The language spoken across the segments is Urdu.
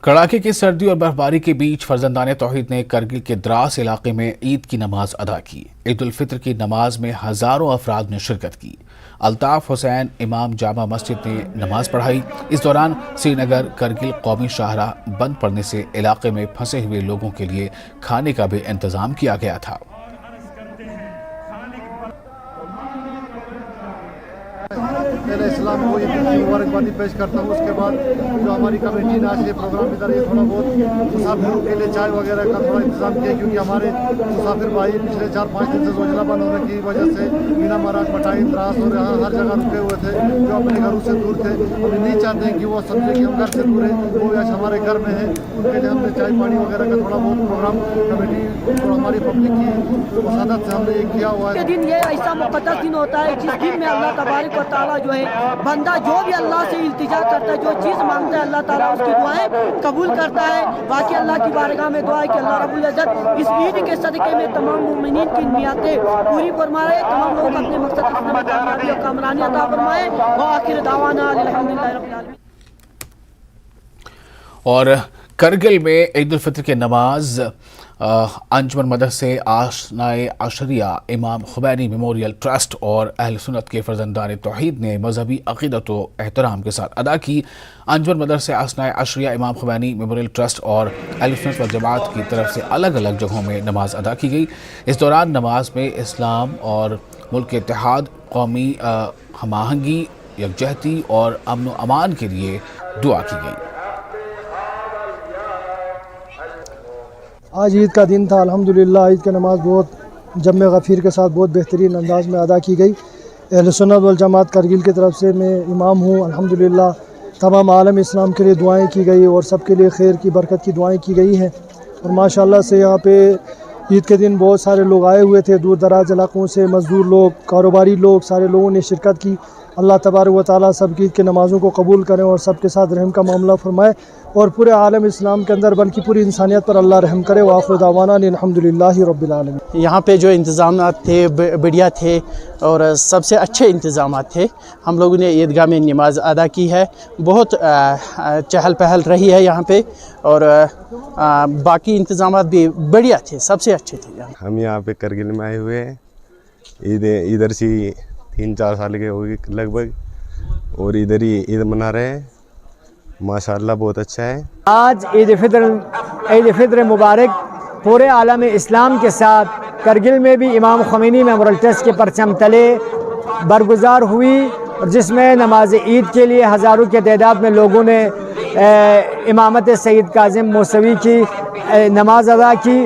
کڑاکے کی سردی اور برفباری کے بیچ فرزندان توحید نے کرگل کے دراس علاقے میں عید کی نماز ادا کی۔ عید الفطر کی نماز میں ہزاروں افراد نے شرکت کی۔ الطاف حسین امام جامع مسجد نے نماز پڑھائی۔ اس دوران سری نگر کرگل قومی شاہراہ بند پڑنے سے علاقے میں پھنسے ہوئے لوگوں کے لیے کھانے کا بھی انتظام کیا گیا تھا۔ پہلے اسلام کو یہ مبارکبادی پیش کرتا ہوں۔ اس کے بعد جو ہماری کمیٹی نے آج یہ پروگرام ادھر یہ تھوڑا بہت مسافروں کے لیے چائے وغیرہ کا تھوڑا انتظام کیا، کیونکہ ہمارے مسافر بھائی پچھلے 4-5 دن سے زلزلہ بند ہونے کی وجہ سے مینا مہاراج مٹائی دراس اور یہاں ہر جگہ رکے ہوئے تھے، جو اپنے گھروں سے دور تھے۔ ہم نہیں چاہتے ہیں کہ وہ سمجھے کہ ہم گھر سے دور ہیں، وہ آج ہمارے گھر میں ہیں۔ ان کے لیے ہم نے چائے پانی وغیرہ کا تھوڑا بہت پروگرام کمیٹی اور ہماری پبلک کی مساعدت سے ہم نے یہ کیا ہوا ہے۔ دن یہ ایسا مقدس دن ہوتا ہے جس دن میں اللہ تبارک و تعالیٰ جو ہے بندہ جو بھی اللہ سے التجا کرتا ہے، جو چیز مانگتا ہے اللہ تعالیٰ اس کی دعائیں قبول کرتا ہے۔ باقی اللہ کی بارگاہ میں دعا ہے کہ اللہ رب العزت اس عید کے صدقے میں تمام مومنین کی نیتیں پوری فرمائے، تمام لوگ اپنے مقصد میں کامیابی اور کامرانی عطا فرمائے۔ وآخر دعوانا الحمدللہ رب العالمین۔ اور کرگل میں عید الفطر کی نماز انجمن مدرسے آشنائے عشریہ امام خمینی میموریل ٹرسٹ اور اہل سنت کے فرزندان توحید نے مذہبی عقیدت و احترام کے ساتھ ادا کی۔ انجمن مدرسے آشنائے عشریہ امام خمینی میموریل ٹرسٹ اور اہل سنت والجماعت کی طرف سے الگ الگ جگہوں میں نماز ادا کی گئی۔ اس دوران نماز میں اسلام اور ملک کے اتحاد، قومی ہم آہنگی، یکجہتی اور امن و امان کے لیے دعا کی گئی۔ آج عید کا دن تھا، الحمدللہ عید کی نماز بہت جم غفیر کے ساتھ بہت بہترین انداز میں ادا کی گئی۔ اہل سنت والجماعت کرگل کی طرف سے میں امام ہوں۔ الحمدللہ تمام عالم اسلام کے لیے دعائیں کی گئی اور سب کے لیے خیر کی برکت کی دعائیں کی گئی ہیں۔ اور ماشاءاللہ سے یہاں پہ عید کے دن بہت سارے لوگ آئے ہوئے تھے، دور دراز علاقوں سے مزدور لوگ، کاروباری لوگ، سارے لوگوں نے شرکت کی۔ اللہ تبارک و تعالیٰ سب کی عید کی نمازوں کو قبول کریں اور سب کے ساتھ رحم کا معاملہ فرمائے، اور پورے عالم اسلام کے اندر بلکہ پوری انسانیت پر اللہ رحم کرے۔ وآخر دعوانا الحمدللہ رب العالمین۔ یہاں پہ جو انتظامات تھے بڑھیا تھے اور سب سے اچھے انتظامات تھے۔ ہم لوگوں نے عیدگاہ میں نماز ادا کی ہے، بہت چہل پہل رہی ہے یہاں پہ، اور باقی انتظامات بھی بڑھیا تھے، سب سے اچھے تھے۔ ہم یہاں پہ کرگل میں آئے ہوئے ہیں، ادھر سے 3-4 سال کے ہو گئے لگ بھگ، اور ادھر ہی عید منا رہے ہیں۔ ماشاءاللہ بہت اچھا ہے۔ آج عید فطر مبارک پورے عالم اسلام کے ساتھ کرگل میں بھی امام خمینی میموریل ٹرسٹ کے پرچم تلے برگزار ہوئی، جس میں نماز عید کے لیے ہزاروں کے تعداد میں لوگوں نے امامت سید کاظم موسوی کی نماز ادا کی،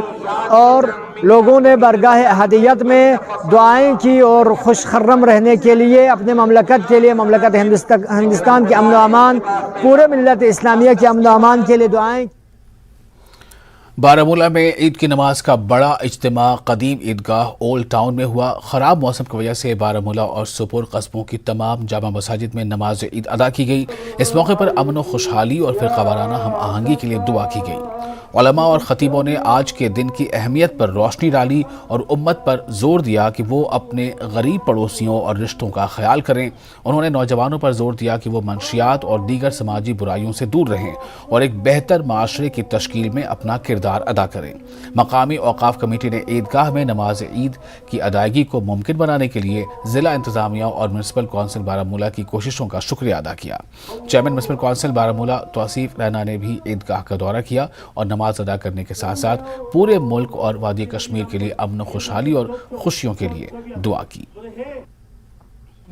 اور لوگوں نے برگاہ ہدیت میں دعائیں کی اور خوش خرم رہنے کے لیے، اپنے مملکت کے لیے، مملکت ہندوستان کے امن و امان، پورے ملت اسلامیہ کے امن و امان کے لیے دعائیں۔ بارہمولہ میں عید کی نماز کا بڑا اجتماع قدیم عیدگاہ اولڈ ٹاؤن میں ہوا۔ خراب موسم کی وجہ سے بارہمولہ اور سپور قصبوں کی تمام جامع مساجد میں نماز عید ادا کی گئی۔ اس موقع پر امن و خوشحالی اور فرقہ وارانہ ہم آہنگی کے لیے دعا کی گئی۔ علماء اور خطیبوں نے آج کے دن کی اہمیت پر روشنی ڈالی اور امت پر زور دیا کہ وہ اپنے غریب پڑوسیوں اور رشتوں کا خیال کریں۔ انہوں نے نوجوانوں پر زور دیا کہ وہ منشیات اور دیگر سماجی برائیوں سے دور رہیں اور ایک بہتر معاشرے کی تشکیل میں اپنا کردار ادا کریں۔ مقامی اوقاف کمیٹی نے عیدگاہ میں نماز عید کی ادائیگی کو ممکن بنانے کے لیے ضلع انتظامیہ اور میونسپل کونسل بارہمولہ کی کوششوں کا شکریہ ادا کیا۔ چیئرمین میونسپل کونسل بارہمولہ توصیف رینا نے بھی عیدگاہ کا دورہ کیا اور نماز ادا کرنے کے ساتھ ساتھ پورے ملک اور وادی کشمیر کے لیے امن و خوشحالی اور خوشیوں کے لیے دعا کی۔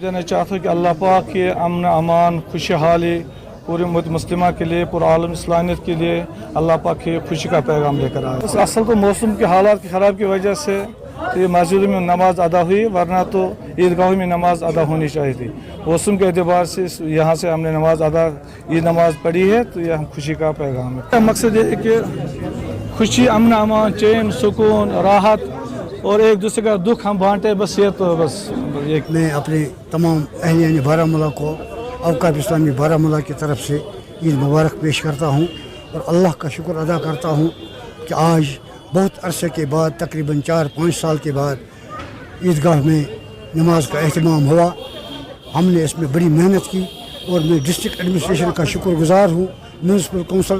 میں چاہتا ہوں کہ اللہ پاک کے امن امان خوشحالی پورے امت مسلمہ کے لیے، پورا عالم اسلامیت کے لیے اللہ پاک کی خوشی کا پیغام لے کر آئے۔ اصل تو موسم کے حالات کی خراب کی وجہ سے یہ مسجدوں میں نماز ادا ہوئی، ورنہ تو عیدگاہوں میں نماز ادا ہونی چاہیے تھی۔ موسم کے اعتبار سے یہاں سے ہم نے عید نماز پڑھی ہے، تو یہ ہم خوشی کا پیغام ہے۔ مقصد یہ ہے کہ خوشی، امن امان، چین، سکون، راحت اور ایک دوسرے کا دکھ ہم بانٹے، بس یہ تو بس ایک۔ میں اپنے تمام اہلیان بارہمولہ کو اوقاف اسلامی بارہمولہ کی طرف سے عید مبارک پیش کرتا ہوں، اور اللہ کا شکر ادا کرتا ہوں کہ آج بہت عرصے کے بعد، تقریباً 4-5 سال کے بعد عیدگاہ میں نماز کا اہتمام ہوا۔ ہم نے اس میں بڑی محنت کی، اور میں ڈسٹرکٹ ایڈمنسٹریشن کا شکر گزار ہوں، میونسپل کونسل